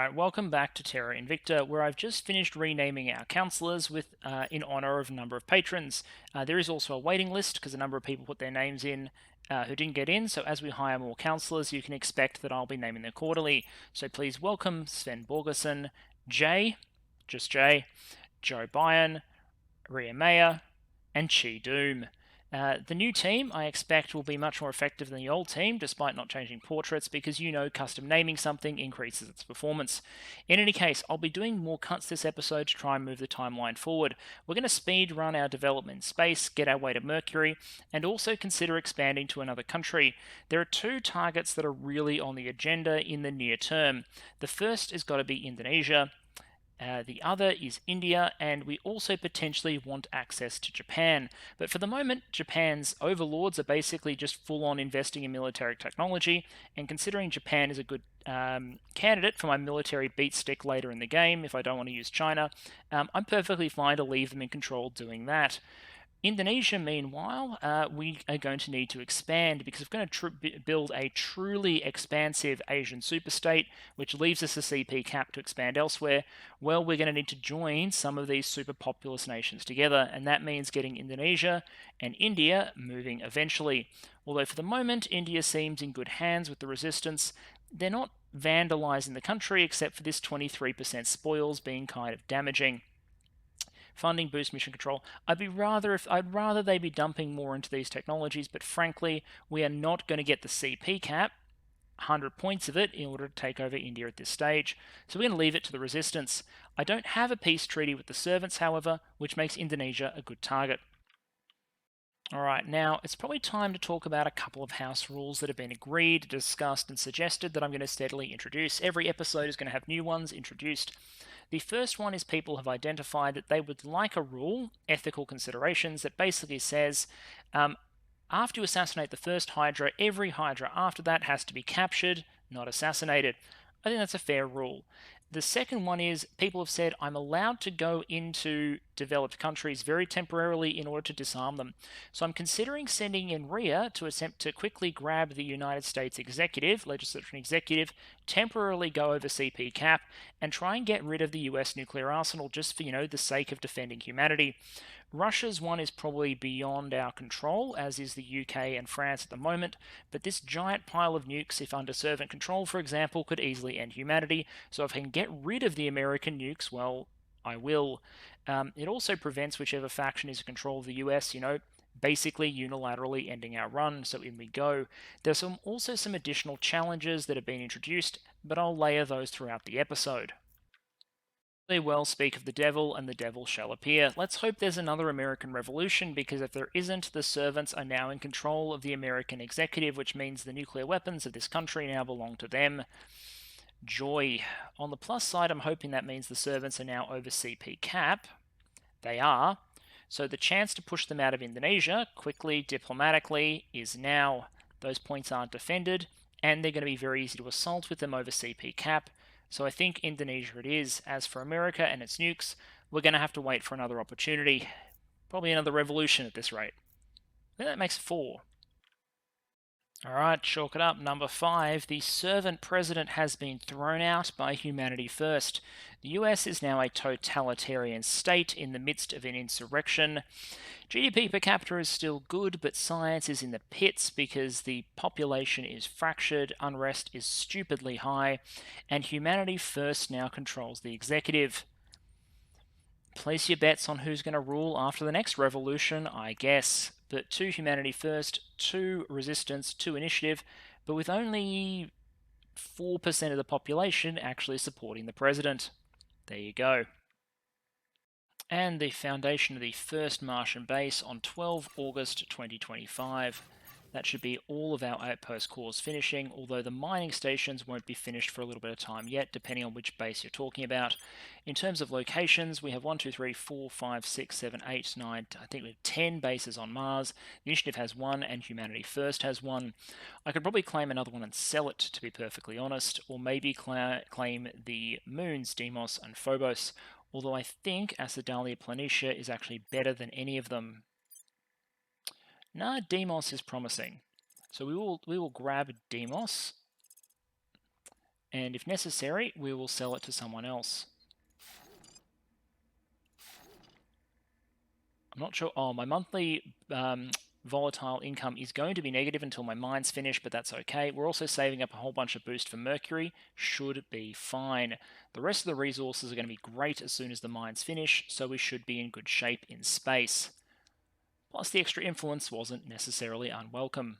Alright, welcome back to Terra Invicta, where I've just finished renaming our councillors with in honour of a number of patrons. There is also a waiting list because a number of people put their names in who didn't get in, so as we hire more councillors, you can expect that I'll be naming them quarterly. So please welcome Sven Borgerson, Jay, just Jay, Joe Byan, Ria Maya, and Chi Doom. The new team, I expect, will be much more effective than the old team, despite not changing portraits, because custom naming something increases its performance. In any case, I'll be doing more cuts this episode to try and move the timeline forward. We're going to speed run our development in space, get our way to Mercury, and also consider expanding to another country. There are two targets that are really on the agenda in the near term. The first has got to be Indonesia. The other is India, and we also potentially want access to Japan. But for the moment, Japan's overlords are basically just full on investing in military technology, and considering Japan is a good candidate for my military beat stick later in the game, if I don't want to use China, I'm perfectly fine to leave them in control doing that. Indonesia, meanwhile, we are going to need to expand because we're going to build a truly expansive Asian superstate, which leaves us a CP cap to expand elsewhere. Well, we're going to need to join some of these super populous nations together, and that means getting Indonesia and India moving eventually. Although for the moment, India seems in good hands with the resistance. They're not vandalizing the country, except for this 23% spoils being kind of damaging. Funding boost mission control. I'd rather they be dumping more into these technologies, but frankly, we are not going to get the CP cap, 100 points of it, in order to take over India at this stage. So we're going to leave it to the resistance. I don't have a peace treaty with the servants, however, which makes Indonesia a good target. Alright, now it's probably time to talk about a couple of house rules that have been agreed, discussed, and suggested that I'm going to steadily introduce. Every episode is going to have new ones introduced. The first one is people have identified that they would like a rule, ethical considerations, that basically says after you assassinate the first Hydra, every Hydra after that has to be captured, not assassinated. I think that's a fair rule. The second one is people have said I'm allowed to go into developed countries very temporarily in order to disarm them. So I'm considering sending in Ria to attempt to quickly grab the United States executive, legislature and executive, temporarily go over CP cap, and try and get rid of the US nuclear arsenal just for, the sake of defending humanity. Russia's one is probably beyond our control, as is the UK and France at the moment, but this giant pile of nukes, if under servant control, for example, could easily end humanity, so if I can get rid of the American nukes, well, I will. It also prevents whichever faction is in control of the US, basically unilaterally ending our run, so in we go. There's also some additional challenges that have been introduced, but I'll layer those throughout the episode. They well speak of the devil, and the devil shall appear. Let's hope there's another American Revolution, because if there isn't, the servants are now in control of the American executive, which means the nuclear weapons of this country now belong to them. Joy. On the plus side, I'm hoping that means the servants are now over CP cap. They are. So the chance to push them out of Indonesia quickly, diplomatically, is now. Those points aren't defended, and they're going to be very easy to assault with them over CP cap. So I think Indonesia it is. As for America and its nukes, we're going to have to wait for another opportunity. Probably another revolution at this rate. I think that makes 4. Alright, chalk it up. Number 5, the servant president has been thrown out by Humanity First. The US is now a totalitarian state in the midst of an insurrection. GDP per capita is still good, but science is in the pits because the population is fractured, unrest is stupidly high, and Humanity First now controls the executive. Place your bets on who's going to rule after the next revolution, I guess. But 2 Humanity First, 2 Resistance, 2 Initiative, but with only 4% of the population actually supporting the president. There you go. And the foundation of the first Martian base on 12 August 2025. That should be all of our outpost cores finishing, although the mining stations won't be finished for a little bit of time yet, depending on which base you're talking about. In terms of locations, we have 1, 2, 3, 4, 5, 6, 7, 8, 9, I think we have 10 bases on Mars. The Initiative has 1, and Humanity First has 1. I could probably claim another one and sell it, to be perfectly honest, or maybe claim the moons, Deimos and Phobos, although I think Acidalia Planitia is actually better than any of them. Nah, Deimos is promising. So we will grab Deimos. and if necessary, we will sell it to someone else. I'm not sure. Oh, my monthly volatile income is going to be negative until my mine's finished, but that's okay. We're also saving up a whole bunch of boost for Mercury. Should be fine. The rest of the resources are going to be great as soon as the mines finish, so we should be in good shape in space. Plus, the extra influence wasn't necessarily unwelcome.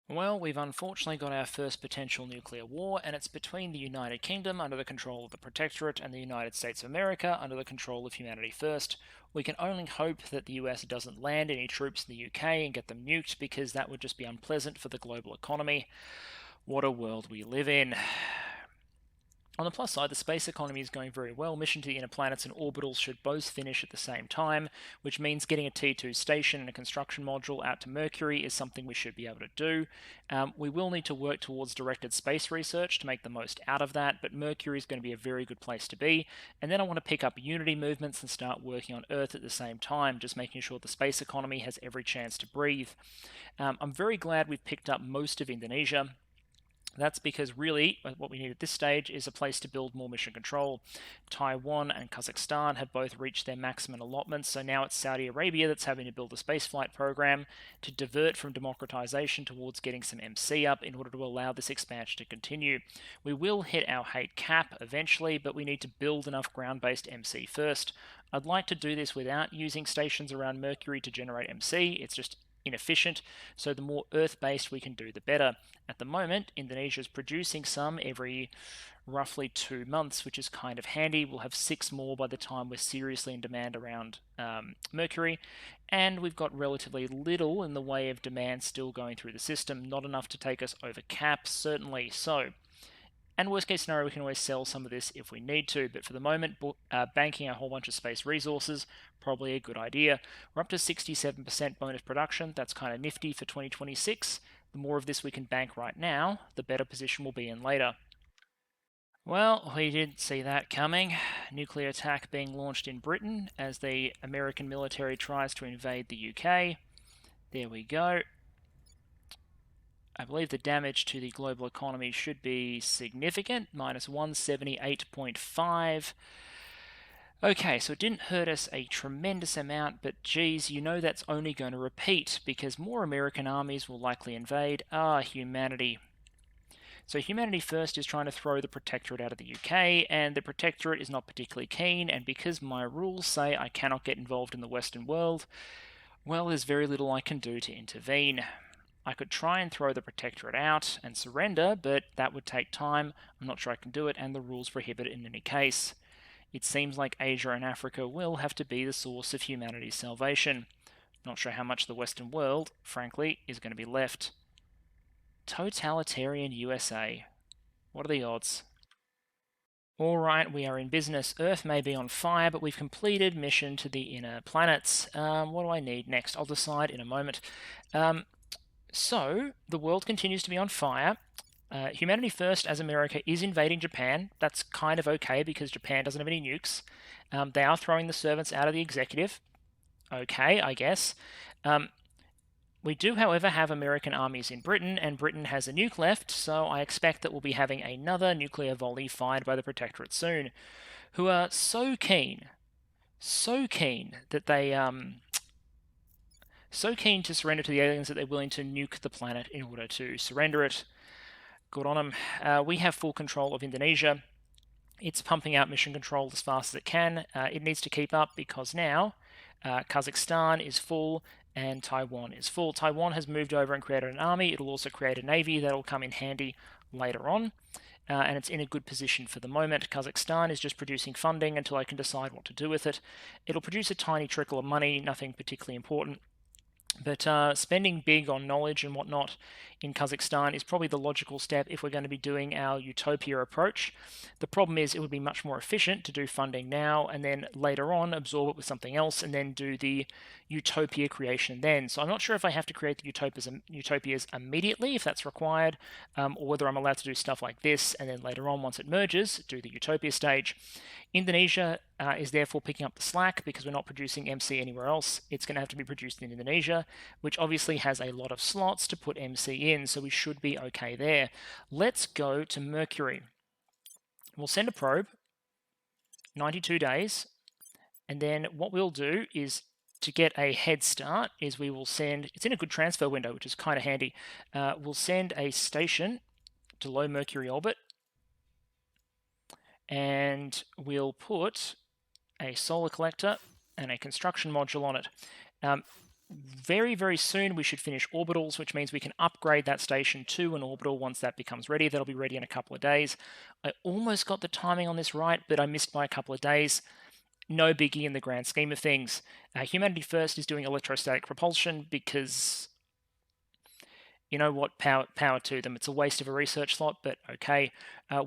Well, we've unfortunately got our first potential nuclear war, and it's between the United Kingdom under the control of the Protectorate and the United States of America under the control of Humanity First. We can only hope that the US doesn't land any troops in the UK and get them nuked, because that would just be unpleasant for the global economy. What a world we live in. On the plus side, the space economy is going very well. Mission to the inner planets and orbitals should both finish at the same time, which means getting a T2 station and a construction module out to Mercury is something we should be able to do. We will need to work towards directed space research to make the most out of that, but Mercury is going to be a very good place to be. And then I want to pick up Unity movements and start working on Earth at the same time, just making sure the space economy has every chance to breathe. I'm very glad we've picked up most of Indonesia. That's because really what we need at this stage is a place to build more mission control. Taiwan and Kazakhstan have both reached their maximum allotments, so now it's Saudi Arabia that's having to build a spaceflight program to divert from democratization towards getting some MC up in order to allow this expansion to continue. We will hit our hate cap eventually, but we need to build enough ground-based MC first. I'd like to do this without using stations around Mercury to generate MC. It's just inefficient, so the more Earth-based we can do, the better. At the moment, Indonesia is producing some every roughly 2 months, which is kind of handy. We'll have 6 more by the time we're seriously in demand around Mercury, and we've got relatively little in the way of demand still going through the system, not enough to take us over cap, certainly. So, and worst case scenario, we can always sell some of this if we need to, but for the moment, banking a whole bunch of space resources, probably a good idea. We're up to 67% bonus production. That's kind of nifty for 2026. The more of this we can bank right now, the better position we'll be in later. Well, we did see that coming. Nuclear attack being launched in Britain as the American military tries to invade the UK. There we go. I believe the damage to the global economy should be significant, minus 178.5. Okay, so it didn't hurt us a tremendous amount, but geez, you know that's only going to repeat because more American armies will likely invade. Humanity. So Humanity First is trying to throw the Protectorate out of the UK, and the Protectorate is not particularly keen, and because my rules say I cannot get involved in the Western world, well, there's very little I can do to intervene. I could try and throw the Protectorate out and surrender, but that would take time. I'm not sure I can do it, and the rules prohibit it in any case. It seems like Asia and Africa will have to be the source of humanity's salvation. Not sure how much the Western world, frankly, is going to be left. Totalitarian USA. What are the odds? Alright, we are in business. Earth may be on fire, but we've completed mission to the inner planets. What do I need next? I'll decide in a moment. So, the world continues to be on fire. Humanity First, as America, is invading Japan. That's kind of okay because Japan doesn't have any nukes. They are throwing the servants out of the executive. Okay, I guess. We do, however, have American armies in Britain, and Britain has a nuke left, so I expect that we'll be having another nuclear volley fired by the Protectorate soon, who are so keen that they so keen to surrender to the aliens that they're willing to nuke the planet in order to surrender it. Good on them. We have full control of Indonesia. It's pumping out mission control as fast as it can. It needs to keep up because now Kazakhstan is full and Taiwan is full. Taiwan has moved over and created an army. It'll also create a navy that'll come in handy later on. And it's in a good position for the moment. Kazakhstan is just producing funding until I can decide what to do with it. It'll produce a tiny trickle of money, nothing particularly important. But spending big on knowledge and whatnot in Kazakhstan is probably the logical step if we're going to be doing our utopia approach. The problem is it would be much more efficient to do funding now and then later on absorb it with something else and then do the utopia creation then. So I'm not sure if I have to create the utopias immediately, if that's required, or whether I'm allowed to do stuff like this and then later on, once it merges, do the utopia stage. Indonesia is therefore picking up the slack because we're not producing MC anywhere else. It's going to have to be produced in Indonesia, which obviously has a lot of slots to put MC in, so we should be okay there. Let's go to Mercury. We'll send a probe, 92 days, and then what we'll do is, to get a head start, is we will send, it's in a good transfer window, which is kind of handy. We'll send a station to low Mercury orbit, and we'll put a solar collector and a construction module on it. Very, very soon we should finish orbitals, which means we can upgrade that station to an orbital once that becomes ready. That'll be ready in a couple of days. I almost got the timing on this right, but I missed by a couple of days. No biggie in the grand scheme of things. Humanity First is doing electrostatic propulsion because, you know what, power to them. It's a waste of a research slot, but okay.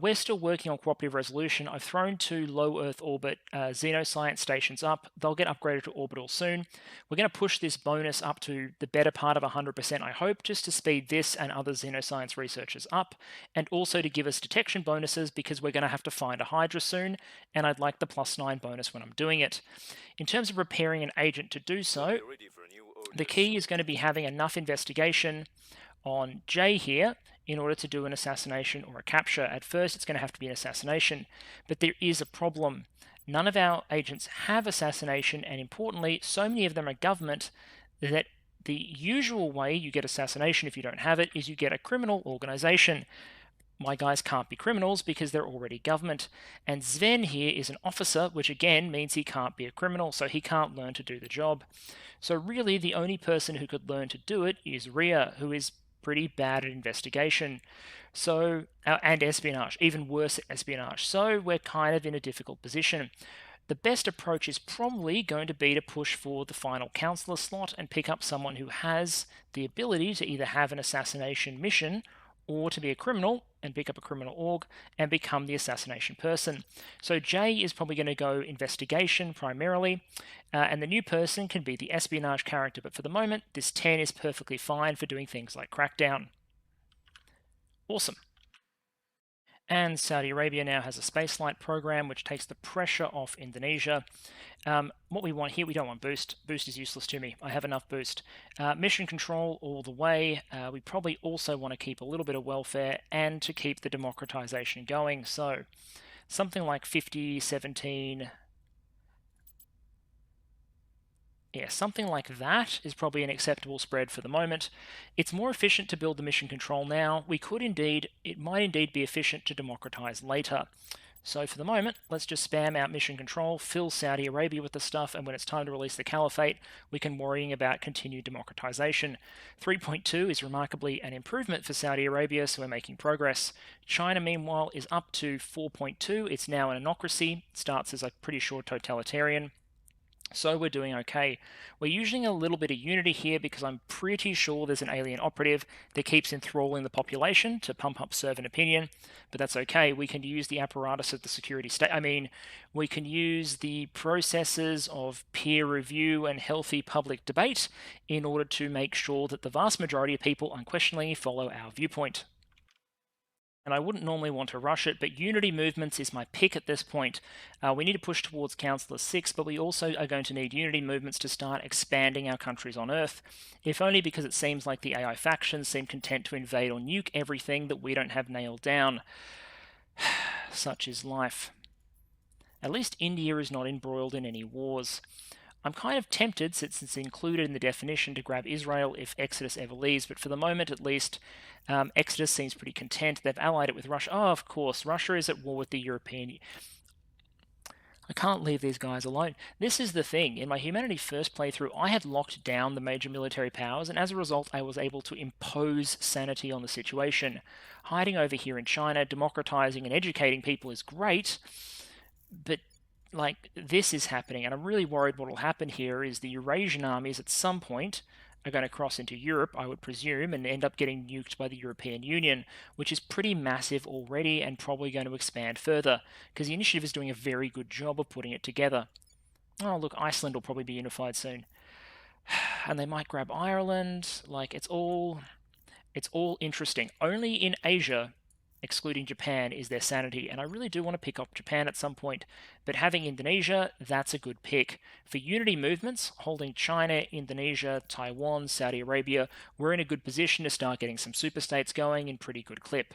We're still working on cooperative resolution. I've thrown 2 low Earth orbit xenoscience stations up. They'll get upgraded to orbital soon. We're going to push this bonus up to the better part of 100%, I hope, just to speed this and other xenoscience researchers up, and also to give us detection bonuses, because we're going to have to find a Hydra soon, and I'd like the +9 bonus when I'm doing it. In terms of preparing an agent to do so, the key is going to be having enough investigation on J here in order to do an assassination or a capture. At first, it's going to have to be an assassination, but there is a problem. None of our agents have assassination, and importantly, so many of them are government that the usual way you get assassination if you don't have it is you get a criminal organization. My guys can't be criminals because they're already government. And Sven here is an officer, which again means he can't be a criminal, so he can't learn to do the job. So really, the only person who could learn to do it is Rhea, who is pretty bad at investigation, and espionage, even worse at espionage. So we're kind of in a difficult position. The best approach is probably going to be to push for the final counselor slot and pick up someone who has the ability to either have an assassination mission or to be a criminal and pick up a criminal org and become the assassination person. So Jay is probably going to go investigation primarily, and the new person can be the espionage character, but for the moment, this 10 is perfectly fine for doing things like crackdown. Awesome. And Saudi Arabia now has a spaceflight program, which takes the pressure off Indonesia. What we want here, we don't want boost. Boost is useless to me. I have enough boost. Mission control all the way. We probably also want to keep a little bit of welfare and to keep the democratization going. So something like 50, 17... Yeah, something like that is probably an acceptable spread for the moment. It's more efficient to build the mission control now. It might indeed be efficient to democratize later. So for the moment, let's just spam out mission control, fill Saudi Arabia with the stuff, and when it's time to release the caliphate, we can worry about continued democratization. 3.2 is remarkably an improvement for Saudi Arabia, so we're making progress. China, meanwhile, is up to 4.2. It's now an anocracy. It starts as a pretty short totalitarian. So we're doing okay. We're using a little bit of unity here because I'm pretty sure there's an alien operative that keeps enthralling the population to pump up servant opinion, but that's okay. We can use the apparatus of the security state. We can use the processes of peer review and healthy public debate in order to make sure that the vast majority of people unquestioningly follow our viewpoint. And I wouldn't normally want to rush it, but Unity Movements is my pick at this point. We need to push towards Councillor 6, but we also are going to need Unity Movements to start expanding our countries on Earth, if only because it seems like the AI factions seem content to invade or nuke everything that we don't have nailed down. Such is life. At least India is not embroiled in any wars. I'm kind of tempted, since it's included in the definition, to grab Israel if Exodus ever leaves, but for the moment at least, Exodus seems pretty content. They've allied it with Russia. Oh, of course, Russia is at war with the European... I can't leave these guys alone. This is the thing. In my Humanity First playthrough, I had locked down the major military powers, and as a result, I was able to impose sanity on the situation. Hiding over here in China, democratizing and educating people is great, but this is happening, and I'm really worried what will happen here is the Eurasian armies at some point are going to cross into Europe, I would presume, and end up getting nuked by the European Union, which is pretty massive already and probably going to expand further, because the initiative is doing a very good job of putting it together. Oh, look, Iceland will probably be unified soon. And they might grab Ireland. It's all interesting. Only in Asia excluding Japan, is their sanity. And I really do want to pick up Japan at some point. But having Indonesia, that's a good pick. For unity movements, holding China, Indonesia, Taiwan, Saudi Arabia, we're in a good position to start getting some superstates going in pretty good clip.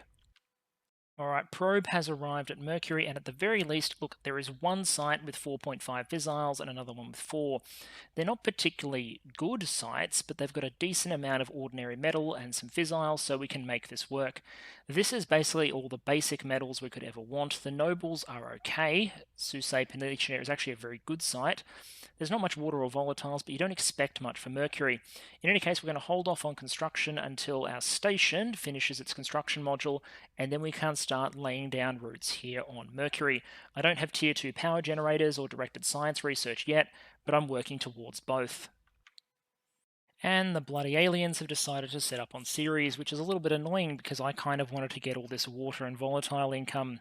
Alright, probe has arrived at Mercury, and at the very least, look, there is one site with 4.5 fissiles and another one with 4. They're not particularly good sites, but they've got a decent amount of ordinary metal and some fissiles, so we can make this work. This is basically all the basic metals we could ever want. The nobles are okay. Susei Peninsula is actually a very good site. There's not much water or volatiles, but you don't expect much for Mercury. In any case, we're going to hold off on construction until our station finishes its construction module, and then we can start laying down roots here on Mercury. I don't have tier 2 power generators or directed science research yet, but I'm working towards both. And the bloody aliens have decided to set up on Ceres, which is a little bit annoying because I kind of wanted to get all this water and volatile income.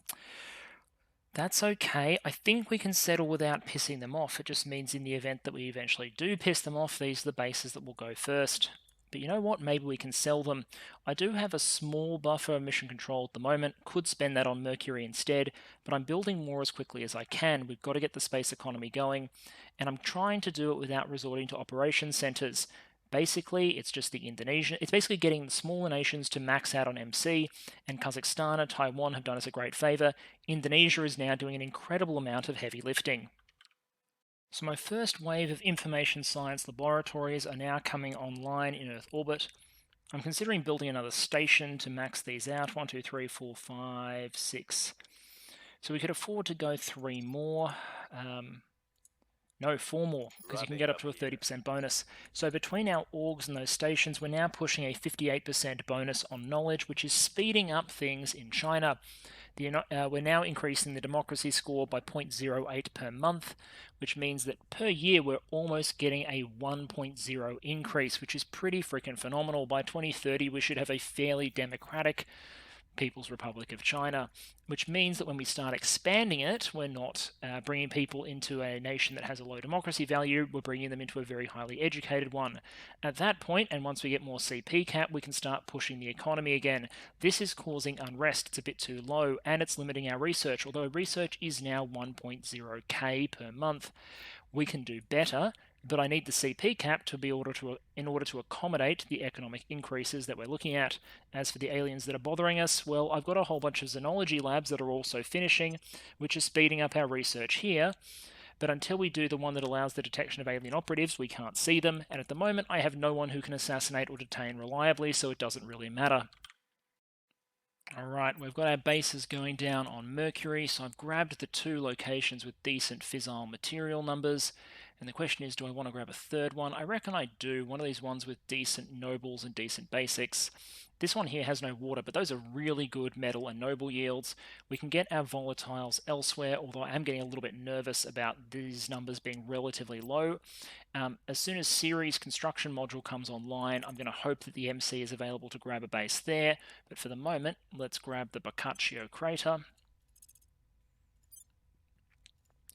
That's okay. I think we can settle without pissing them off. It just means in the event that we eventually do piss them off, these are the bases that will go first. But you know what? Maybe we can sell them. I do have a small buffer of mission control at the moment. Could spend that on Mercury instead, but I'm building more as quickly as I can. We've got to get the space economy going, and I'm trying to do it without resorting to operation centers. Basically, it's just the Indonesian. It's basically getting the smaller nations to max out on MC, and Kazakhstan and Taiwan have done us a great favor. Indonesia is now doing an incredible amount of heavy lifting. So my first wave of information science laboratories are now coming online in Earth orbit. I'm considering building another station to max these out. 1, 2, 3, 4, 5, 6. So we could afford to go 3 more. No, 4 more, because you can get up to a 30% bonus. So between our orgs and those stations, we're now pushing a 58% bonus on knowledge, which is speeding up things in China. We're now increasing the democracy score by 0.08 per month, which means that per year we're almost getting a 1.0 increase, which is pretty freaking phenomenal. By 2030, we should have a fairly democratic People's Republic of China, which means that when we start expanding it, we're not bringing people into a nation that has a low democracy value, we're bringing them into a very highly educated one. At that point, and once we get more CP cap, we can start pushing the economy again. This is causing unrest, it's a bit too low, and it's limiting our research, although research is now 1.0k per month. We can do better, but I need the CP cap in order to accommodate the economic increases that we're looking at. As for the aliens that are bothering us, well, I've got a whole bunch of xenology labs that are also finishing, which is speeding up our research here. But until we do the one that allows the detection of alien operatives, we can't see them, and at the moment I have no one who can assassinate or detain reliably, so it doesn't really matter. Alright, we've got our bases going down on Mercury, so I've grabbed the 2 locations with decent fissile material numbers, and the question is, do I want to grab a third one? I reckon I do, one of these ones with decent nobles and decent basics. This one here has no water, but those are really good metal and noble yields. We can get our volatiles elsewhere, although I am getting a little bit nervous about these numbers being relatively low. As soon as Ceres construction module comes online, I'm going to hope that the MC is available to grab a base there, but for the moment, let's grab the Boccaccio crater.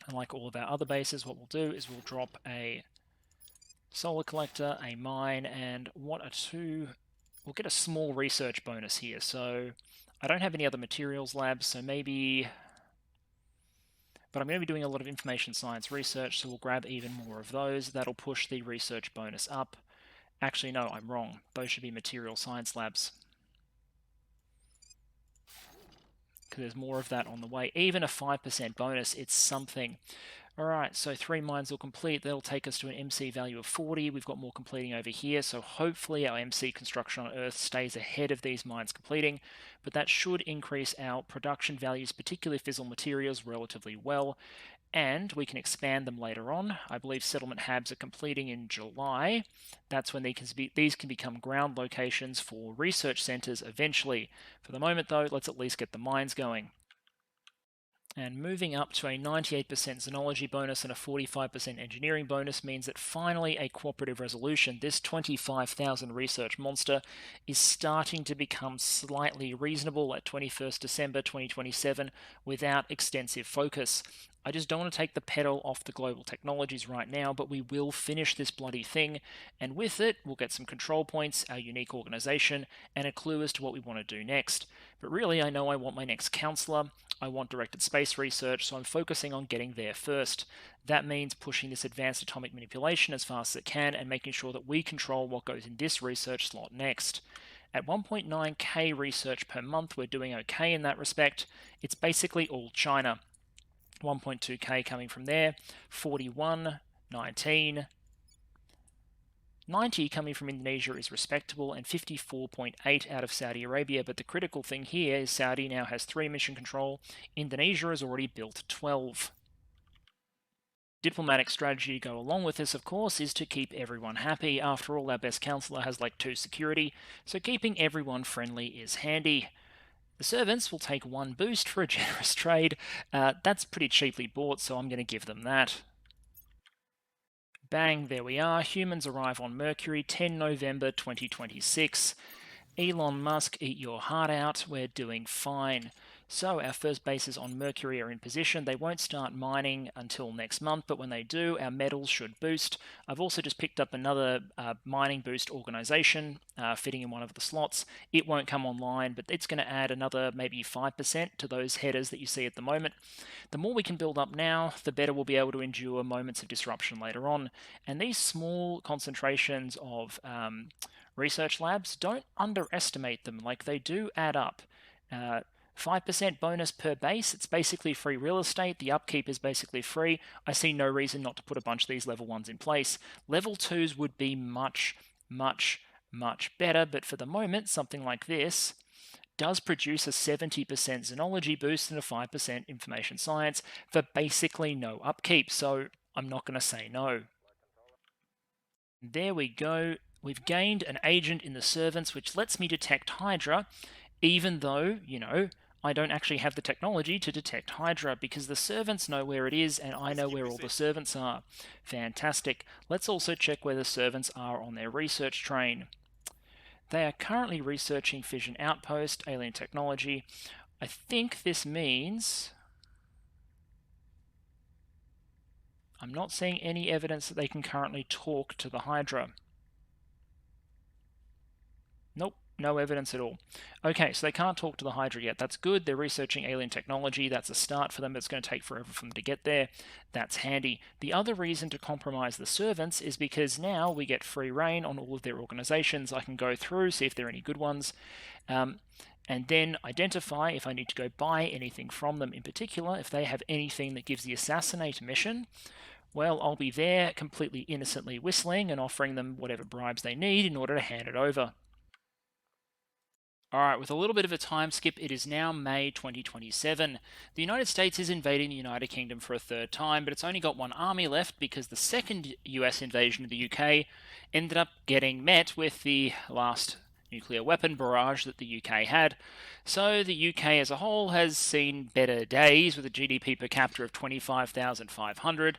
And like all of our other bases, what we'll do is we'll drop a solar collector, a mine, and what are 2... We'll get a small research bonus here. So I don't have any other materials labs, so maybe... But I'm going to be doing a lot of information science research, so we'll grab even more of those. That'll push the research bonus up. Actually, no, I'm wrong. Those should be material science labs, because there's more of that on the way. Even a 5% bonus, it's something. Alright, so 3 mines will complete. That'll take us to an MC value of 40. We've got more completing over here, so hopefully our MC construction on Earth stays ahead of these mines completing, but that should increase our production values, particularly fissile materials, relatively well, and we can expand them later on. I believe settlement habs are completing in July. That's when these can become ground locations for research centers eventually. For the moment, though, let's at least get the mines going. And moving up to a 98% xenology bonus and a 45% engineering bonus means that finally a cooperative resolution, this 25,000 research monster, is starting to become slightly reasonable at 21st December 2027 without extensive focus. I just don't want to take the pedal off the global technologies right now, but we will finish this bloody thing, and with it, we'll get some control points, our unique organization, and a clue as to what we want to do next. But really, I know I want my next counselor. I want directed space research, so I'm focusing on getting there first. That means pushing this advanced atomic manipulation as fast as it can and making sure that we control what goes in this research slot next. At 1.9k research per month, we're doing okay in that respect. It's basically all China. 1.2k coming from there, 41, 19, 90 coming from Indonesia is respectable, and 54.8 out of Saudi Arabia. But the critical thing here is Saudi now has 3 mission control. Indonesia has already built 12. Diplomatic strategy to go along with this, of course, is to keep everyone happy. After all, our best counselor has like 2 security, so keeping everyone friendly is handy. The servants will take 1 boost for a generous trade. That's pretty cheaply bought, so I'm going to give them that. Bang, there we are. Humans arrive on Mercury, 10 November 2026. Elon Musk, eat your heart out. We're doing fine. So our first bases on Mercury are in position. They won't start mining until next month, but when they do, our metals should boost. I've also just picked up another mining boost organization fitting in one of the slots. It won't come online, but it's going to add another maybe 5% to those headers that you see at the moment. The more we can build up now, the better we'll be able to endure moments of disruption later on. And these small concentrations of research labs, don't underestimate them. Like, they do add up. 5% bonus per base. It's basically free real estate. The upkeep is basically free. I see no reason not to put a bunch of these level 1s in place. Level 2s would be much, much, much better, but for the moment, something like this does produce a 70% xenology boost and a 5% information science for basically no upkeep, so I'm not going to say no. There we go. We've gained an agent in the servants, which lets me detect Hydra, even though, I don't actually have the technology to detect Hydra, because the servants know where it is and I know where all the servants are. Fantastic. Let's also check where the servants are on their research train. They are currently researching Fission Outpost, alien technology. I think this means I'm not seeing any evidence that they can currently talk to the Hydra. Nope, no evidence at all. Okay, so they can't talk to the Hydra yet. That's good. They're researching alien technology. That's a start for them, but it's going to take forever for them to get there. That's handy. The other reason to compromise the servants is because now we get free reign on all of their organizations. I can go through, see if there are any good ones, and then identify if I need to go buy anything from them in particular. If they have anything that gives the assassinate mission, well, I'll be there completely innocently whistling and offering them whatever bribes they need in order to hand it over. Alright, with a little bit of a time skip, it is now May 2027. The United States is invading the United Kingdom for a 3rd time, but it's only got 1 army left because the second US invasion of the UK ended up getting met with the last nuclear weapon barrage that the UK had. So the UK as a whole has seen better days with a GDP per capita of 25,500.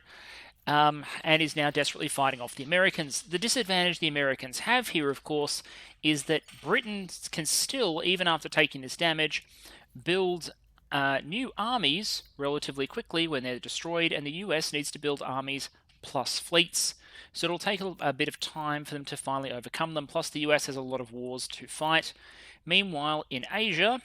And is now desperately fighting off the Americans. The disadvantage the Americans have here, of course, is that Britain can still, even after taking this damage, build new armies relatively quickly when they're destroyed, and the US needs to build armies plus fleets. So it'll take a bit of time for them to finally overcome them, plus the US has a lot of wars to fight. Meanwhile, in Asia,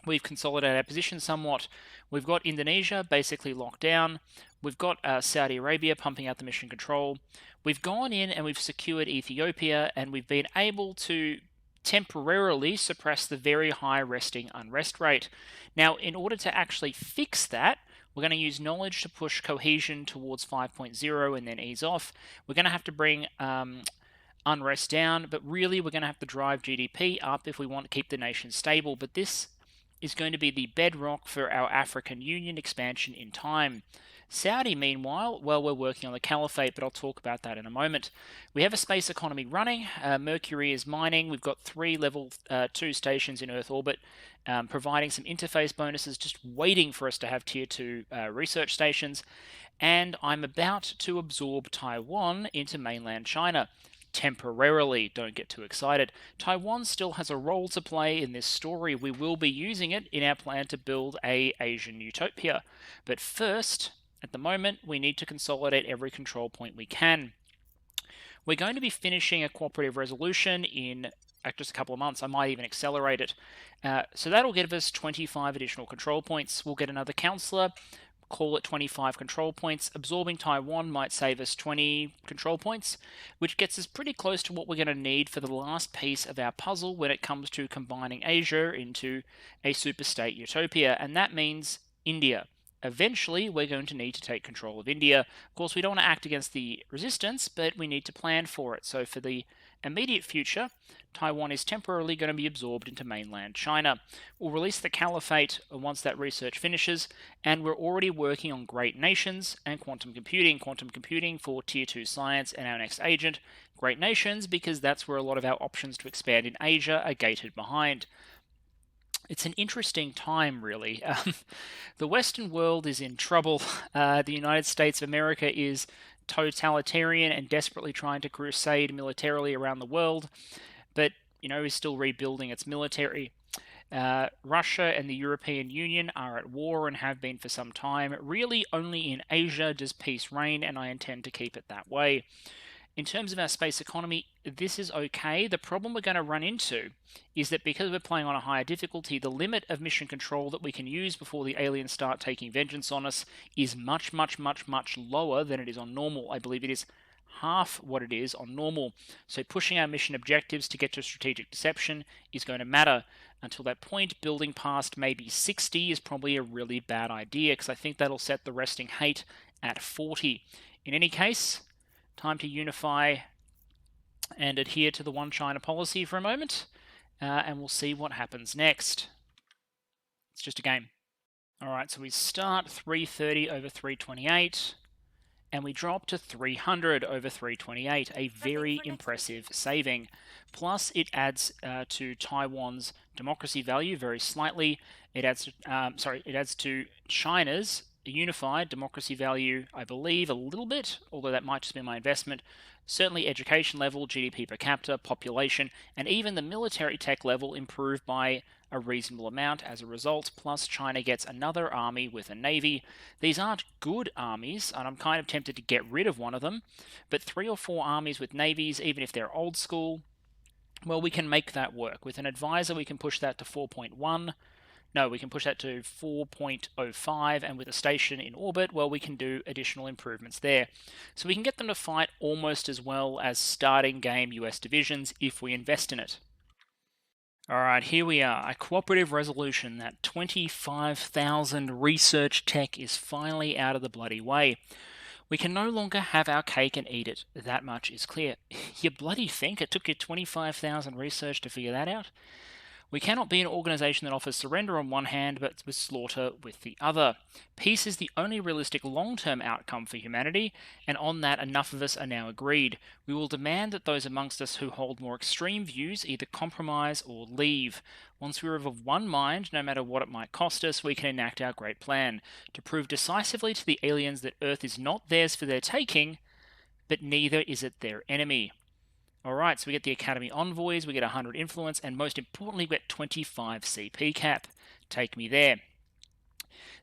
we've consolidated our position somewhat. We've got Indonesia basically locked down. We've got Saudi Arabia pumping out the mission control. We've gone in and we've secured Ethiopia, and we've been able to temporarily suppress the very high resting unrest rate. Now, in order to actually fix that, we're going to use knowledge to push cohesion towards 5.0 and then ease off. We're going to have to bring unrest down, but really we're going to have to drive GDP up if we want to keep the nation stable. But this is going to be the bedrock for our African Union expansion in time. Saudi, meanwhile, well, we're working on the caliphate, but I'll talk about that in a moment. We have a space economy running. Mercury is mining. We've got 3 level 2 stations in Earth orbit, providing some interface bonuses, just waiting for us to have tier 2 research stations. And I'm about to absorb Taiwan into mainland China. temporarily. Don't get too excited. Taiwan still has a role to play in this story. We will be using it in our plan to build a Asian utopia. But first, at the moment, we need to consolidate every control point we can. We're going to be finishing a cooperative resolution in just a couple of months. I might even accelerate it. So that'll give us 25 additional control points. We'll get another councillor, call it 25 control points. Absorbing Taiwan might save us 20 control points, which gets us pretty close to what we're going to need for the last piece of our puzzle when it comes to combining Asia into a superstate utopia, and that means India. Eventually, we're going to need to take control of India. Of course, we don't want to act against the resistance, but we need to plan for it. So for the immediate future, Taiwan is temporarily going to be absorbed into mainland China. We'll release the caliphate once that research finishes, and we're already working on great nations and quantum computing. Quantum computing for Tier 2 science and our next agent. Great nations, because that's where a lot of our options to expand in Asia are gated behind. It's an interesting time, really. The Western world is in trouble. The United States of America is totalitarian and desperately trying to crusade militarily around the world, but is still rebuilding its military. Russia and the European Union are at war and have been for some time. Really, only in Asia does peace reign, and I intend to keep it that way. In terms of our space economy, this is okay. The problem we're going to run into is that because we're playing on a higher difficulty, the limit of mission control that we can use before the aliens start taking vengeance on us is much, much, much, much lower than it is on normal. I believe it is half what it is on normal. So pushing our mission objectives to get to strategic deception is going to matter. Until that point, building past maybe 60 is probably a really bad idea, because I think that'll set the resting hate at 40. In any case, time to unify and adhere to the One China policy for a moment, and we'll see what happens next. It's just a game. All right, so we start 330 over 328, and we drop to 300 over 328, a very impressive saving. Plus, it adds to Taiwan's democracy value very slightly. It adds to China's unified democracy value, I believe, a little bit, although that might just be my investment. Certainly education level, GDP per capita, population, and even the military tech level improved by a reasonable amount as a result, plus China gets another army with a navy. These aren't good armies, and I'm kind of tempted to get rid of one of them, but 3 or 4 armies with navies, even if they're old school, well, we can make that work. With an advisor, we can push that to 4.1. No, we can push that to 4.05, and with a station in orbit, well, we can do additional improvements there. So we can get them to fight almost as well as starting game US divisions if we invest in it. Alright, here we are, a cooperative resolution. That 25,000 research tech is finally out of the bloody way. We can no longer have our cake and eat it, that much is clear. You bloody think it took you 25,000 research to figure that out? We cannot be an organisation that offers surrender on one hand, but with slaughter with the other. Peace is the only realistic long-term outcome for humanity, and on that enough of us are now agreed. We will demand that those amongst us who hold more extreme views either compromise or leave. Once we are of one mind, no matter what it might cost us, we can enact our great plan, to prove decisively to the aliens that Earth is not theirs for their taking, but neither is it their enemy. Alright, so we get the Academy Envoys, we get 100 influence, and most importantly, we get 25 CP cap. Take me there.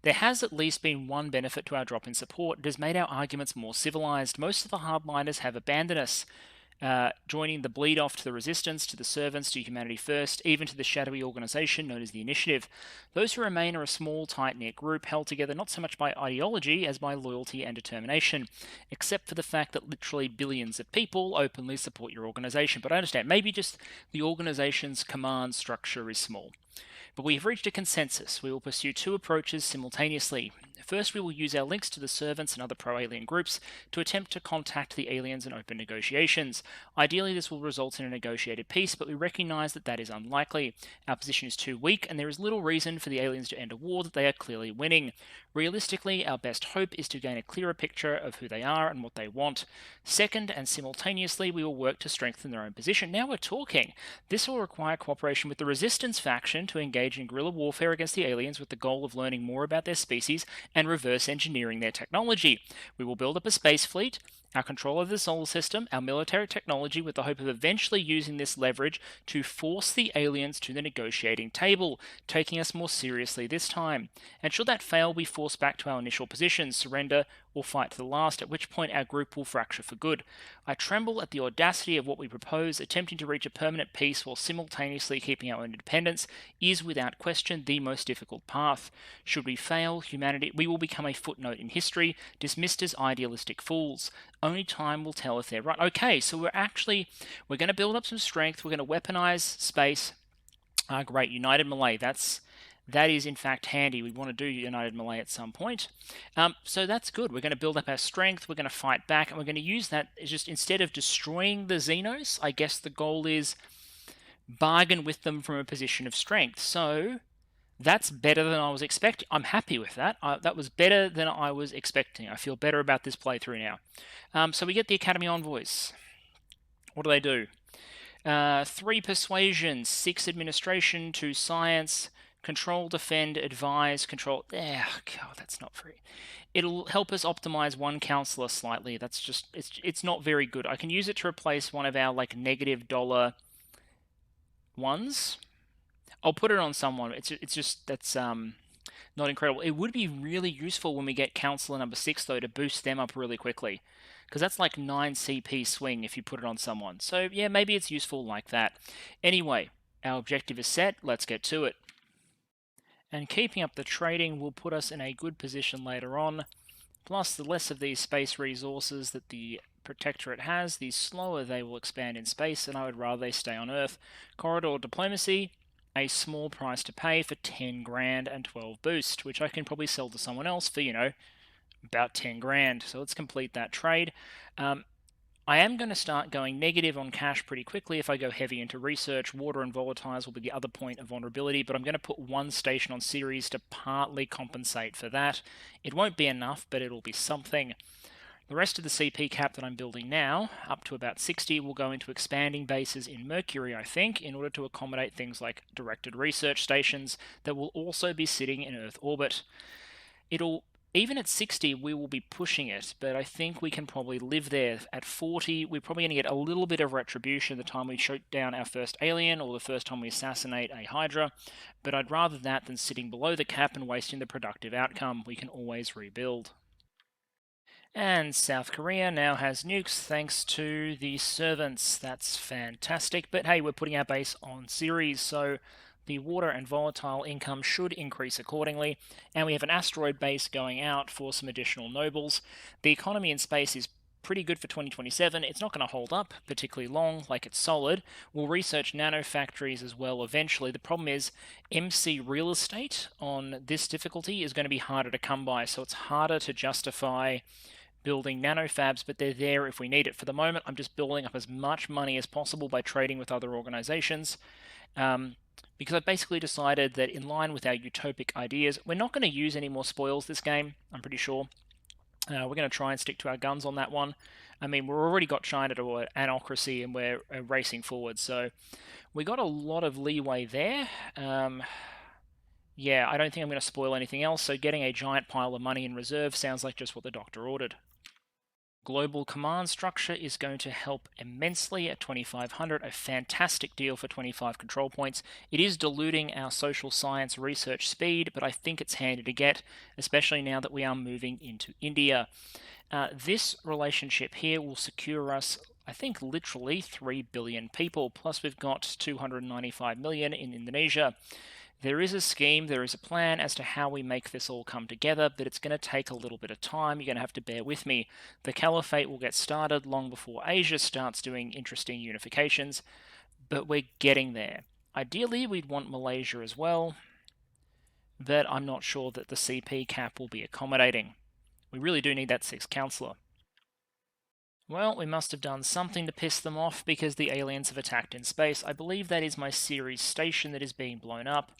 There has at least been one benefit to our drop in support. It has made our arguments more civilized. Most of the hardliners have abandoned us, joining the bleed off to the resistance, to the servants, to humanity first, even to the shadowy organisation known as the Initiative. Those who remain are a small, tight-knit group held together not so much by ideology as by loyalty and determination, except for the fact that literally billions of people openly support your organisation. But I understand, maybe just the organisation's command structure is small. But we have reached a consensus. We will pursue 2 approaches simultaneously. First, we will use our links to the servants and other pro-alien groups to attempt to contact the aliens in open negotiations. Ideally, this will result in a negotiated peace, but we recognise that that is unlikely. Our position is too weak, and there is little reason for the aliens to end a war that they are clearly winning. Realistically, our best hope is to gain a clearer picture of who they are and what they want. Second, and simultaneously, we will work to strengthen their own position. Now we're talking. This will require cooperation with the Resistance faction to engage in guerrilla warfare against the aliens with the goal of learning more about their species and reverse engineering their technology. We will build up a space fleet Our control of the solar system, our military technology, with the hope of eventually using this leverage to force the aliens to the negotiating table, taking us more seriously this time. And should that fail, we force back to our initial positions, surrender, or fight to the last, at which point our group will fracture for good. I tremble at the audacity of what we propose. Attempting to reach a permanent peace while simultaneously keeping our own independence is without question the most difficult path. Should we fail, humanity we will become a footnote in history, dismissed as idealistic fools. Only time will tell if they're right. Okay, so we're going to build up some strength. We're going to weaponize space. Great, United Malay. That is in fact handy. We want to do United Malay at some point. So that's good. We're going to build up our strength. We're going to fight back, and we're going to use that just instead of destroying the Xenos. I guess the goal is bargain with them from a position of strength. So that's better than I was expecting. I'm happy with that. That was better than I was expecting. I feel better about this playthrough now. So we get the Academy Envoys. What do they do? 3 persuasion, 6 administration, 2 science, control, defend, advise, control. God, that's not very. It'll help us optimize 1 counselor slightly. That's just it's not very good. I can use it to replace one of our like negative dollar ones. I'll put it on someone. It's just that's not incredible. It would be really useful when we get counselor number 6 though to boost them up really quickly, because that's like 9 CP swing if you put it on someone. So yeah, maybe it's useful like that. Anyway, our objective is set. Let's get to it. And keeping up the trading will put us in a good position later on. Plus, the less of these space resources that the Protectorate has, the slower they will expand in space, and I would rather they stay on Earth. Corridor diplomacy, a small price to pay for 10 grand and 12 boost, which I can probably sell to someone else for, about 10 grand. So let's complete that trade. I am going to start going negative on cash pretty quickly if I go heavy into research. Water and volatiles will be the other point of vulnerability, but I'm going to put 1 station on series to partly compensate for that. It won't be enough, but it'll be something. The rest of the CP cap that I'm building now, up to about 60, will go into expanding bases in Mercury, I think, in order to accommodate things like directed research stations that will also be sitting in Earth orbit. Even at 60, we will be pushing it, but I think we can probably live there. At 40, we're probably going to get a little bit of retribution the time we shoot down our first alien or the first time we assassinate a Hydra, but I'd rather that than sitting below the cap and wasting the productive outcome. We can always rebuild. And South Korea now has nukes thanks to the servants. That's fantastic. But hey, we're putting our base on series, so the water and volatile income should increase accordingly. And we have an asteroid base going out for some additional nobles. The economy in space is pretty good for 2027. It's not going to hold up particularly long, like it's solid. We'll research nano factories as well eventually. The problem is MC real estate on this difficulty is going to be harder to come by, so it's harder to justify building nanofabs, but they're there if we need it. For the moment, I'm just building up as much money as possible by trading with other organizations, because I've basically decided that in line with our utopic ideas, we're not going to use any more spoils this game, I'm pretty sure. We're going to try and stick to our guns on that one. I mean, we've already got China to an anocracy and we're racing forward, so we got a lot of leeway there. Yeah, I don't think I'm going to spoil anything else, so getting a giant pile of money in reserve sounds like just what the doctor ordered. Global command structure is going to help immensely at 2500, a fantastic deal for 25 control points. It is diluting our social science research speed, but I think it's handy to get, especially now that we are moving into India. This relationship here will secure us, I think, literally 3 billion people, plus we've got 295 million in Indonesia. There is a scheme, there is a plan as to how we make this all come together, but it's going to take a little bit of time. You're going to have to bear with me. The Caliphate will get started long before Asia starts doing interesting unifications, but we're getting there. Ideally, we'd want Malaysia as well, but I'm not sure that the CP cap will be accommodating. We really do need that 6th councillor. Well, we must have done something to piss them off because the aliens have attacked in space. I believe that is my Ceres station that is being blown up.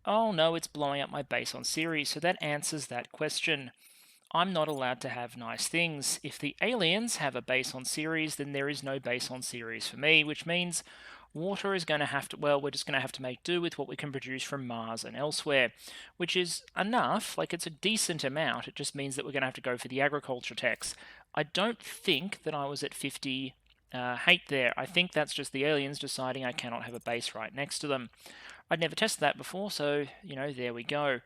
Oh no, it's blowing up my base on Ceres, so that answers that question. I'm not allowed to have nice things. If the aliens have a base on Ceres, then there is no base on Ceres for me, which means Water is going to have to, well, we're just going to have to make do with what we can produce from Mars and elsewhere, which is enough. Like, it's a decent amount. It just means that we're going to have to go for the agriculture tax. I don't think that I was at 50 hate there. I think that's just the aliens deciding I cannot have a base right next to them. I'd never tested that before, so, there we go.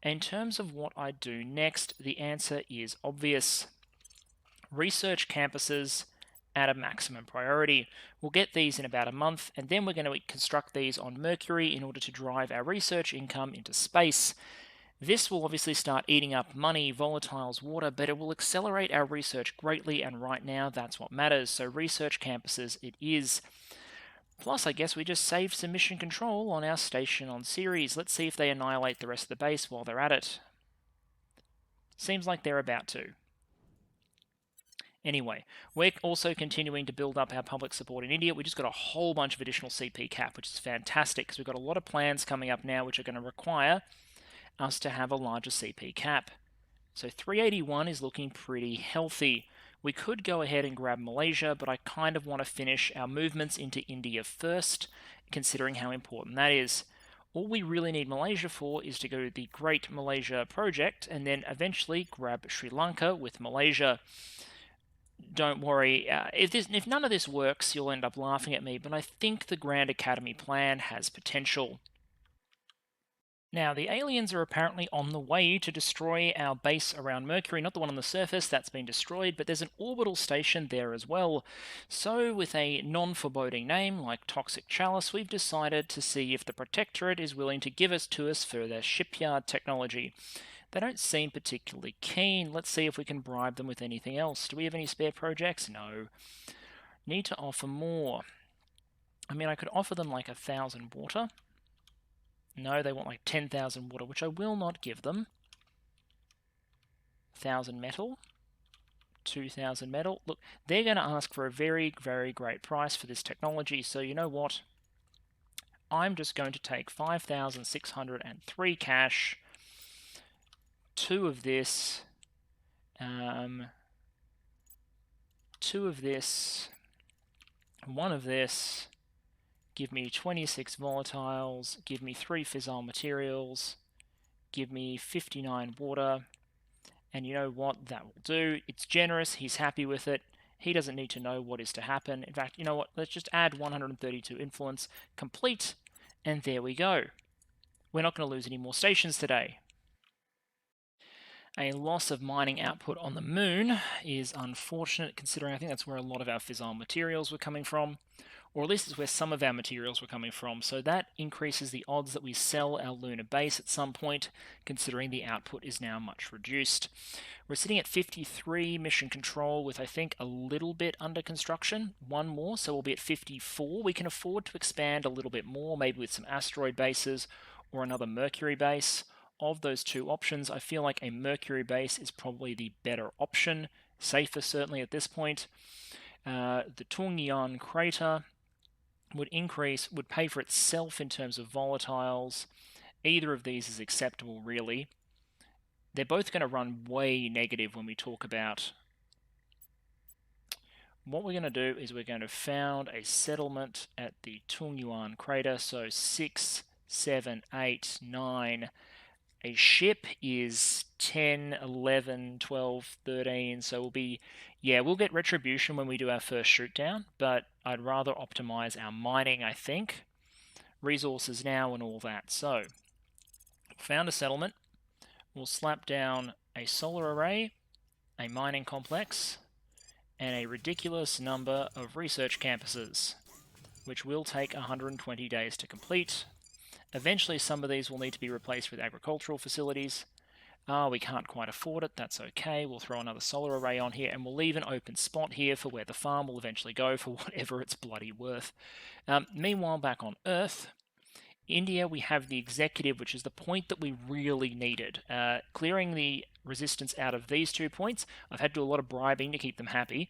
In terms of what I do next, the answer is obvious. Research campuses at a maximum priority. We'll get these in about a month, and then we're going to construct these on Mercury in order to drive our research income into space. This will obviously start eating up money, volatiles, water, but it will accelerate our research greatly, and right now that's what matters. So research campuses it is. Plus, I guess we just saved some mission control on our station on Ceres. Let's see if they annihilate the rest of the base while they're at it. Seems like they're about to. Anyway, we're also continuing to build up our public support in India. We just got a whole bunch of additional CP cap, which is fantastic because we've got a lot of plans coming up now which are going to require us to have a larger CP cap. So 381 is looking pretty healthy. We could go ahead and grab Malaysia, but I kind of want to finish our movements into India first, considering how important that is. All we really need Malaysia for is to go to the Great Malaysia Project and then eventually grab Sri Lanka with Malaysia. Don't worry, if none of this works, you'll end up laughing at me, but I think the Grand Academy plan has potential. Now, the aliens are apparently on the way to destroy our base around Mercury, not the one on the surface, that's been destroyed, but there's an orbital station there as well. So, with a non-foreboding name like Toxic Chalice, we've decided to see if the Protectorate is willing to give us to us for their shipyard technology. They don't seem particularly keen. Let's see if we can bribe them with anything else. Do we have any spare projects? No. Need to offer more. I mean, I could offer them like 1,000 water. No, they want like 10,000 water, which I will not give them. 1,000 metal. 2,000 metal. Look, they're going to ask for a very, very great price for this technology, so you know what? I'm just going to take 5,603 cash, 2 of this, 2 of this, 1 of this, give me 26 volatiles, give me 3 fissile materials, give me 59 water, and you know what that will do? It's generous, he's happy with it, he doesn't need to know what is to happen. In fact, you know what? Let's just add 132 influence, complete, and there we go. We're not going to lose any more stations today. A loss of mining output on the moon is unfortunate, considering I think that's where a lot of our fissile materials were coming from, or at least it's where some of our materials were coming from, so that increases the odds that we sell our lunar base at some point, considering the output is now much reduced. We're sitting at 53 mission control with, I think, a little bit under construction, 1 more, so we'll be at 54. We can afford to expand a little bit more, maybe with some asteroid bases or another Mercury base. Of those 2 options, I feel like a Mercury base is probably the better option, safer certainly at this point. The Tungyuan crater would pay for itself in terms of volatiles. Either of these is acceptable, really. They're both going to run way negative when we talk about. What we're going to do is we're going to found a settlement at the Tungyuan crater, so 6, 7, 8, 9. A ship is 10, 11, 12, 13, so we'll get retribution when we do our first shoot down, but I'd rather optimize our mining, I think. Resources now and all that. So, found a settlement. We'll slap down a solar array, a mining complex, and a ridiculous number of research campuses, which will take 120 days to complete. Eventually, some of these will need to be replaced with agricultural facilities. We can't quite afford it, that's okay. We'll throw another solar array on here, and we'll leave an open spot here for where the farm will eventually go for whatever it's bloody worth. Meanwhile, back on Earth, India, we have the executive, which is the point that we really needed. Clearing the resistance out of these 2 points, I've had to do a lot of bribing to keep them happy.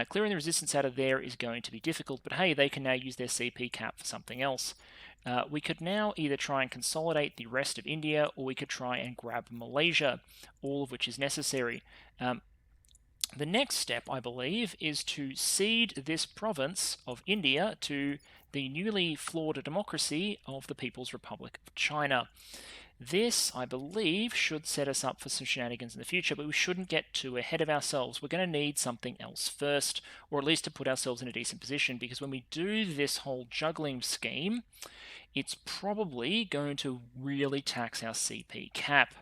Clearing the resistance out of there is going to be difficult, but hey, they can now use their CP cap for something else. We could now either try and consolidate the rest of India, or we could try and grab Malaysia, all of which is necessary. The next step, I believe, is to cede this province of India to the newly flawed democracy of the People's Republic of China. This, I believe, should set us up for some shenanigans in the future, but we shouldn't get too ahead of ourselves. We're going to need something else first, or at least to put ourselves in a decent position, because when we do this whole juggling scheme, it's probably going to really tax our CP cap.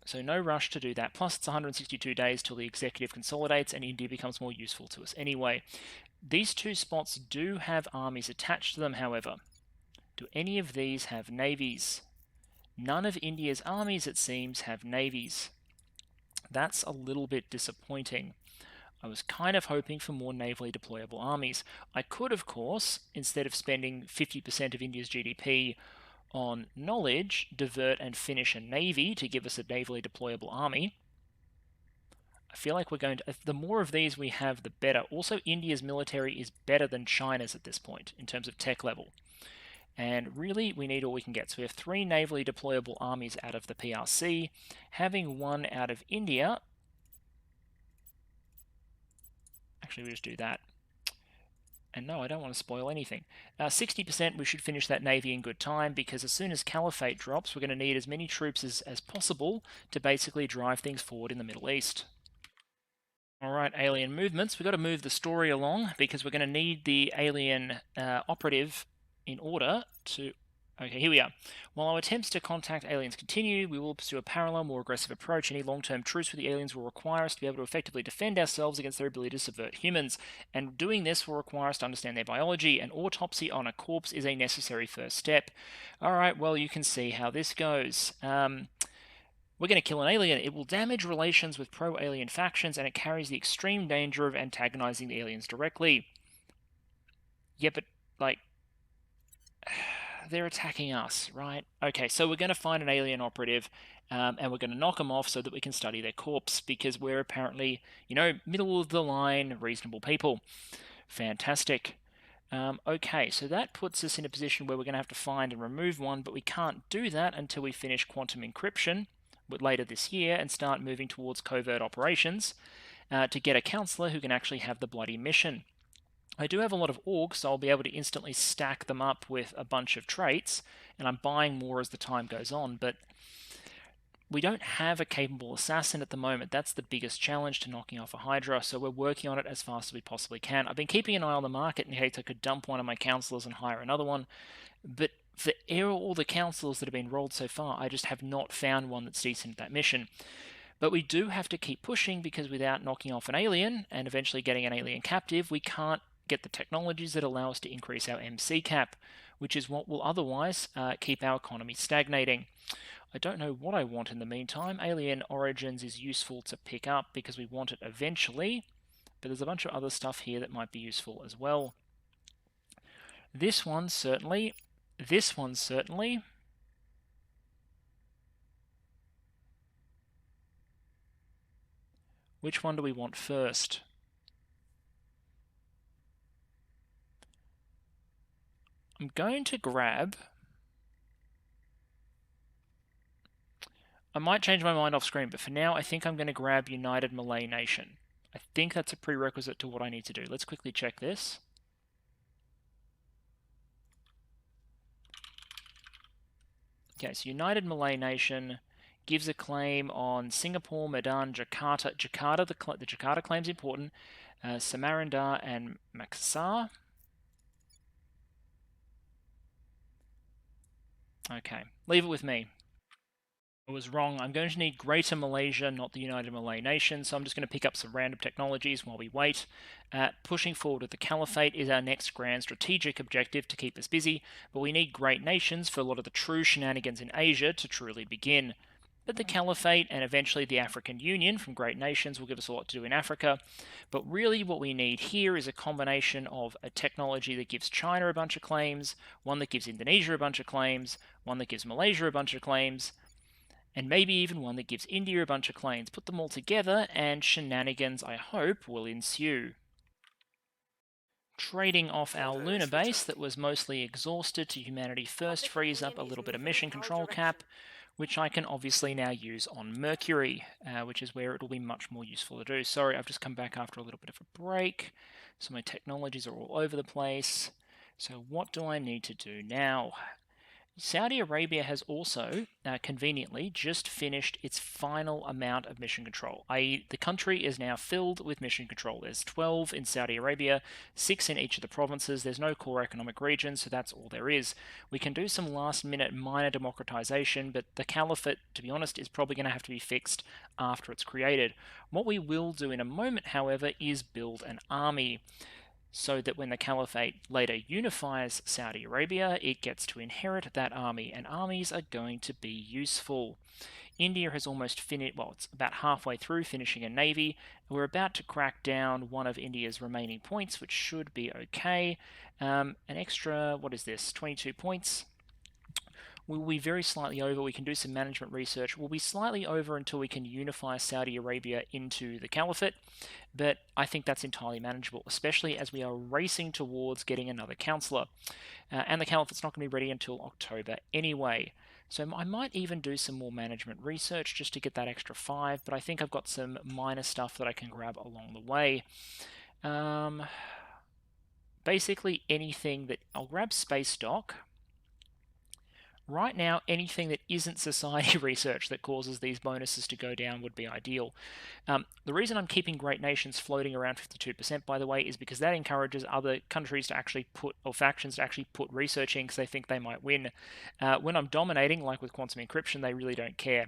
So no rush to do that. Plus, it's 162 days till the executive consolidates and India becomes more useful to us anyway. These two spots do have armies attached to them, however. Do any of these have navies? None of India's armies, it seems, have navies. That's a little bit disappointing. I was kind of hoping for more navally deployable armies. I could, of course, instead of spending 50% of India's GDP on knowledge, divert and finish a navy to give us a navally deployable army. I feel like we're going to. The more of these we have, the better. Also, India's military is better than China's at this point in terms of tech level. And really, we need all we can get. So we have 3 navally deployable armies out of the PRC. Having 1 out of India. Actually, we just do that. And no, I don't want to spoil anything. 60%, we should finish that navy in good time, because as soon as Caliphate drops, we're going to need as many troops as possible to basically drive things forward in the Middle East. Alright, alien movements. We've got to move the story along, because we're going to need the alien operative in order to... Okay, here we are. While our attempts to contact aliens continue, we will pursue a parallel, more aggressive approach. Any long-term truce with the aliens will require us to be able to effectively defend ourselves against their ability to subvert humans. And doing this will require us to understand their biology. An autopsy on a corpse is a necessary first step. Alright, well, you can see how this goes. We're going to kill an alien. It will damage relations with pro-alien factions, and it carries the extreme danger of antagonizing the aliens directly. Yeah, but, like... they're attacking us, right? Okay, so we're going to find an alien operative, and we're going to knock them off so that we can study their corpse, because we're apparently, middle of the line, reasonable people. Fantastic. Okay, so that puts us in a position where we're going to have to find and remove one, but we can't do that until we finish quantum encryption later this year and start moving towards covert operations to get a counselor who can actually have the bloody mission. I do have a lot of orgs, so I'll be able to instantly stack them up with a bunch of traits, and I'm buying more as the time goes on, but we don't have a capable assassin at the moment. That's the biggest challenge to knocking off a Hydra, so we're working on it as fast as we possibly can. I've been keeping an eye on the market in case I could dump one of my counselors and hire another one, but for all the counselors that have been rolled so far, I just have not found one that's decent at that mission. But we do have to keep pushing, because without knocking off an alien and eventually getting an alien captive, we can't get the technologies that allow us to increase our MC cap, which is what will otherwise keep our economy stagnating. I don't know what I want in the meantime. Alien Origins is useful to pick up because we want it eventually, but there's a bunch of other stuff here that might be useful as well. This one certainly. This one certainly. Which one do we want first? I'm going to grab... I might change my mind off screen, but for now I think I'm going to grab United Malay Nation. I think that's a prerequisite to what I need to do. Let's quickly check this. Okay, so United Malay Nation gives a claim on Singapore, Medan, Jakarta. The Jakarta claim's important. Samarinda and Makassar. Okay, leave it with me. I was wrong. I'm going to need Greater Malaysia, not the United Malay Nation, so I'm just going to pick up some random technologies while we wait. Pushing forward with the Caliphate is our next grand strategic objective to keep us busy, but we need great nations for a lot of the true shenanigans in Asia to truly begin. But the Caliphate and eventually the African Union from great nations will give us a lot to do in Africa. But really what we need here is a combination of a technology that gives China a bunch of claims, one that gives Indonesia a bunch of claims, one that gives Malaysia a bunch of claims, and maybe even one that gives India a bunch of claims. Put them all together, and shenanigans, I hope, will ensue. Trading off our lunar base that was mostly exhausted to humanity first frees up a little bit of mission control cap. which I can obviously now use on Mercury, which is where it will be much more useful to do. Sorry, I've just come back after a little bit of a break, so my technologies are all over the place. So what do I need to do now? Saudi Arabia has also conveniently just finished its final amount of mission control, i.e., the country is now filled with mission control. There's 12 in Saudi Arabia, 6 in each of the provinces. There's no core economic region, so that's all there is. We can do some last minute minor democratization, but the caliphate, to be honest, is probably going to have to be fixed after it's created. What we will do in a moment, however, is build an army, so that when the caliphate later unifies Saudi Arabia, it gets to inherit that army, and armies are going to be useful. India has almost finished, well, it's about halfway through finishing a navy. We're about to crack down one of India's remaining points, which should be okay. An extra, what is this, 22 points? We'll be very slightly over. We can do some management research. We'll be slightly over until we can unify Saudi Arabia into the caliphate, but I think that's entirely manageable, especially as we are racing towards getting another councillor. And the caliphate's not going to be ready until October anyway. So I might even do some more management research just to get that extra 5, but I think I've got some minor stuff that I can grab along the way. Basically anything that... I'll grab space dock. Right now, anything that isn't society research that causes these bonuses to go down would be ideal. The reason I'm keeping great nations floating around 52%, by the way, is because that encourages other countries to actually put, or factions to actually put research in because they think they might win. When I'm dominating, like with quantum encryption, they really don't care.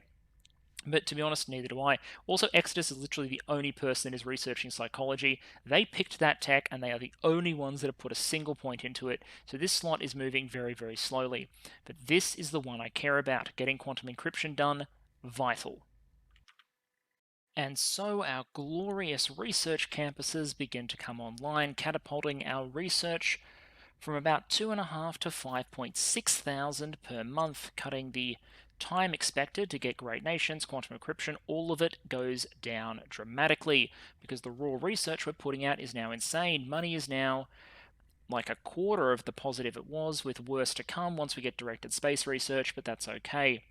But to be honest, neither do I. Also, Exodus is literally the only person that is researching psychology. They picked that tech, and they are the only ones that have put a single point into it. So this slot is moving very, very slowly. But this is the one I care about. Getting quantum encryption done, vital. And so our glorious research campuses begin to come online, catapulting our research from about 2.5 to 5.6 thousand per month, cutting the time expected to get great nations, quantum encryption, all of it goes down dramatically because the raw research we're putting out is now insane. Money is now like a quarter of the positive it was, with worse to come once we get directed space research, but that's okay.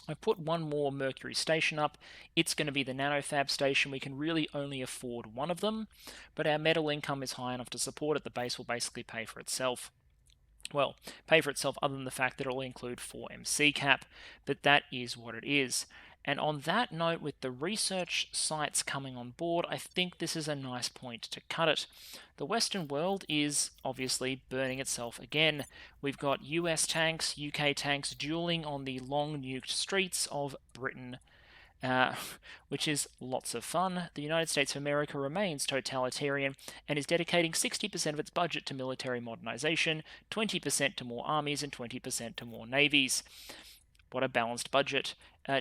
I've put one more Mercury station up. It's going to be the nanofab station. We can really only afford one of them, but our metal income is high enough to support it. The base will basically pay for itself. Well, pay for itself other than the fact that it'll include 4 MC cap, but that is what it is. And on that note, with the research sites coming on board, I think this is a nice point to cut it. The Western world is obviously burning itself again. We've got US tanks, UK tanks dueling on the long nuked streets of Britain, which is lots of fun. The United States of America remains totalitarian and is dedicating 60% of its budget to military modernization, 20% to more armies, and 20% to more navies. What a balanced budget.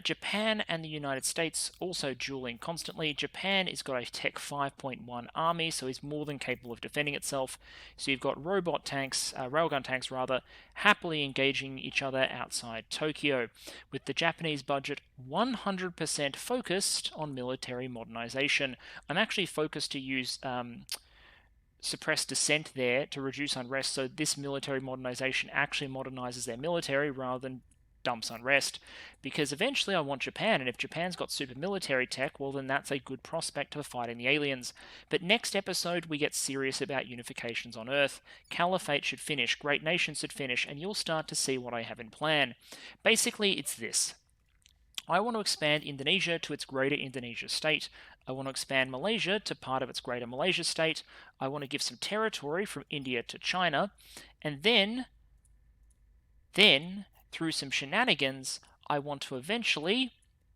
Japan and the United States also dueling constantly. Japan has got a Tech 5.1 army, so is more than capable of defending itself. So you've got robot tanks, railgun tanks rather, happily engaging each other outside Tokyo, with the Japanese budget 100% focused on military modernization. I'm actually focused to use suppress dissent there to reduce unrest, so this military modernization actually modernizes their military rather than dumps unrest, because eventually I want Japan, and if Japan's got super military tech, well then that's a good prospect for fighting the aliens. But next episode we get serious about unifications on Earth. Caliphate should finish, great nations should finish, and you'll start to see what I have in plan. Basically it's this. I want to expand Indonesia to its greater Indonesia state. I want to expand Malaysia to part of its greater Malaysia state. I want to give some territory from India to China, and then through some shenanigans, I want to eventually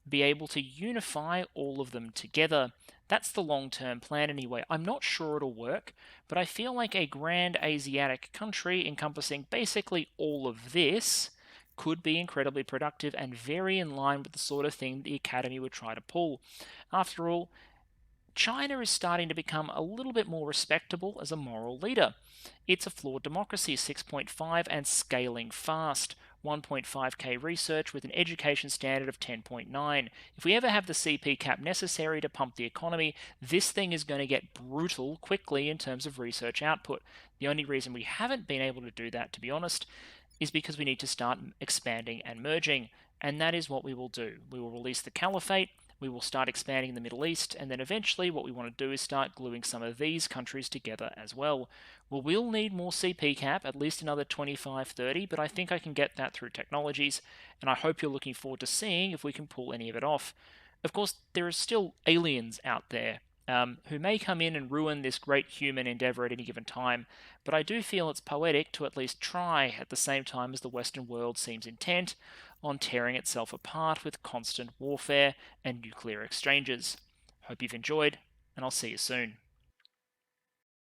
be able to unify all of them together. That's the long-term plan anyway. I'm not sure it'll work, but I feel like a grand Asiatic country encompassing basically all of this could be incredibly productive and very in line with the sort of thing the Academy would try to pull. After all, China is starting to become a little bit more respectable as a moral leader. It's a flawed democracy, 6.5, and scaling fast. 1.5k research with an education standard of 10.9. If we ever have the CP cap necessary to pump the economy, this thing is going to get brutal quickly in terms of research output. The only reason we haven't been able to do that, to be honest, is because we need to start expanding and merging. And that is what we will do. We will release the caliphate, we will start expanding the Middle East, and then eventually what we want to do is start gluing some of these countries together as well. We will need more CP cap, at least another 25, 30, but I think I can get that through technologies, and I hope you're looking forward to seeing if we can pull any of it off. Of course, there are still aliens out there who may come in and ruin this great human endeavor at any given time, but I do feel it's poetic to at least try at the same time as the Western world seems intent on tearing itself apart with constant warfare and nuclear exchanges. Hope you've enjoyed, and I'll see you soon.